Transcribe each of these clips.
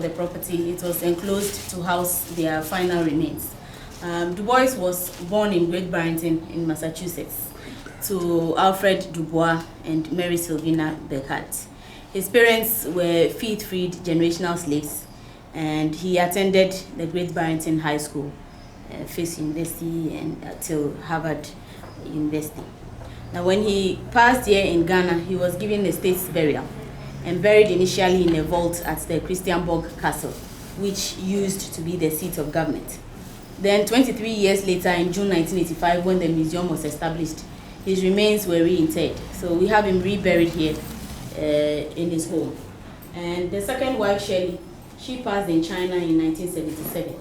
the property. It was enclosed to house their final remains. Dubois was born in Great Barrington in Massachusetts to Alfred Dubois and Mary Sylvina Beckhardt. His parents were fee-freed generational slaves, and he attended the Great Barrington High School, Fisk University, and till Harvard University. Now, when he passed here in Ghana, he was given a state's burial and buried initially in a vault at the Christianborg Castle, which used to be the seat of government. Then 23 years later, in June 1985, when the museum was established, his remains were reinterred. So we have him reburied here in his home. And the second wife, Shirley, she passed in China in 1977.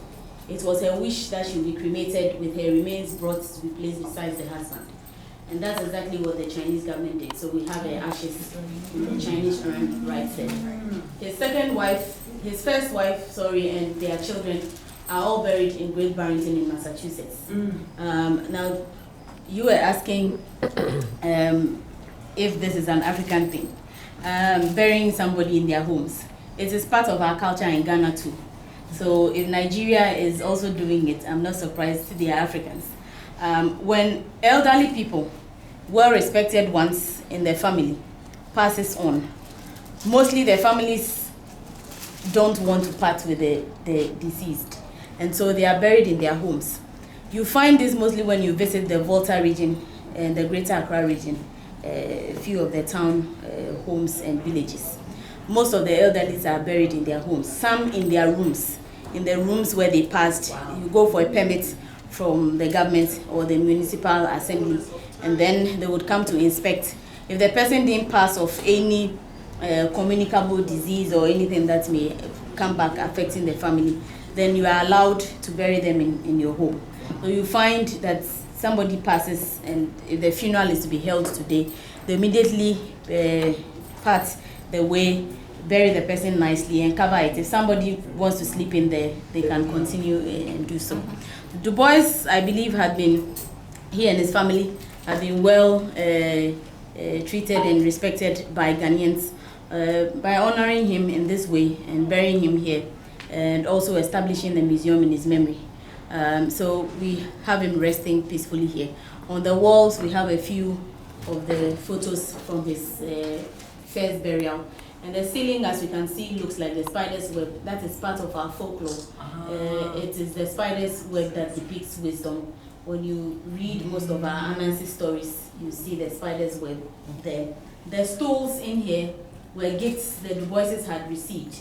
It was her wish that she would be cremated with her remains brought to be placed beside the husband. And that's exactly what the Chinese government did. So we have her ashes in the Chinese urn right there. His first wife, and their children are all buried in Great Barrington in Massachusetts. Now, you were asking if this is an African thing, burying somebody in their homes. It is part of our culture in Ghana too. So if Nigeria is also doing it, I'm not surprised they are Africans. When elderly people, well-respected ones in their family, passes on, mostly their families don't want to part with the deceased, and so they are buried in their homes. You find this mostly when you visit the Volta region and the Greater Accra region, a few of the town homes and villages. Most of the elderly are buried in their homes, some in their rooms, in the rooms where they passed. You go for a permit from the government or the municipal assembly, and then they would come to inspect. If the person didn't pass of any communicable disease or anything that may come back affecting the family, then you are allowed to bury them in your home. So you find that somebody passes, and if the funeral is to be held today, they immediately part the way, bury the person nicely and cover it. If somebody wants to sleep in there, they can continue and do so. Dubois, I believe, he and his family have been well treated and respected by Ghanaians by honoring him in this way and burying him here, and also establishing a museum in his memory. So we have him resting peacefully here. On the walls, we have a few of the photos from his first burial. And the ceiling, as you can see, looks like the spider's web. That is part of our folklore. It is the spider's web that depicts wisdom. When you read most of our Anansi stories, you see the spider's web there. The stools in here were gifts the Duboises had received.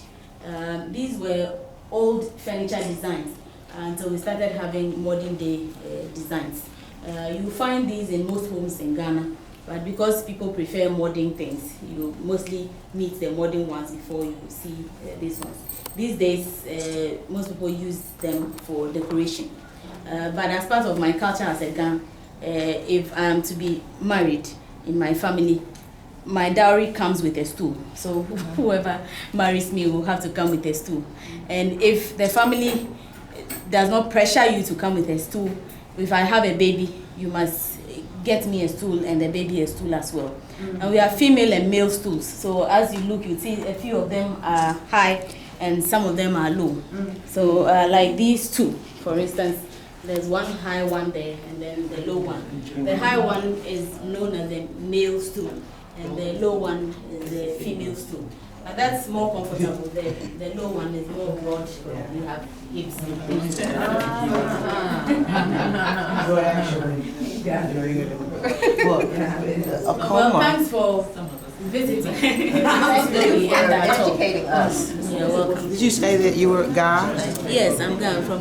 These were old furniture designs, and so we started having modern day designs. You find these in most homes in Ghana, but because people prefer modern things, you mostly meet the modern ones before you see these ones. These days, most people use them for decoration. But as part of my culture as a Ghan, if I am to be married in my family, my dowry comes with a stool. So whoever marries me will have to come with a stool. And if the family does not pressure you to come with a stool, if I have a baby, you must get me a stool and the baby a stool as well. And we have female and male stools. So as you look, you see a few of them are high and some of them are low. So like these two, for instance, there's one high one there and then the low one. The high one is known as the male stool and the low one is the female stool. But that's more comfortable there. The low one is more broad. You have hips. Well, thanks for visiting. Educating us. You're welcome. Did you say that you were Ghan? Yes, I'm Ghan from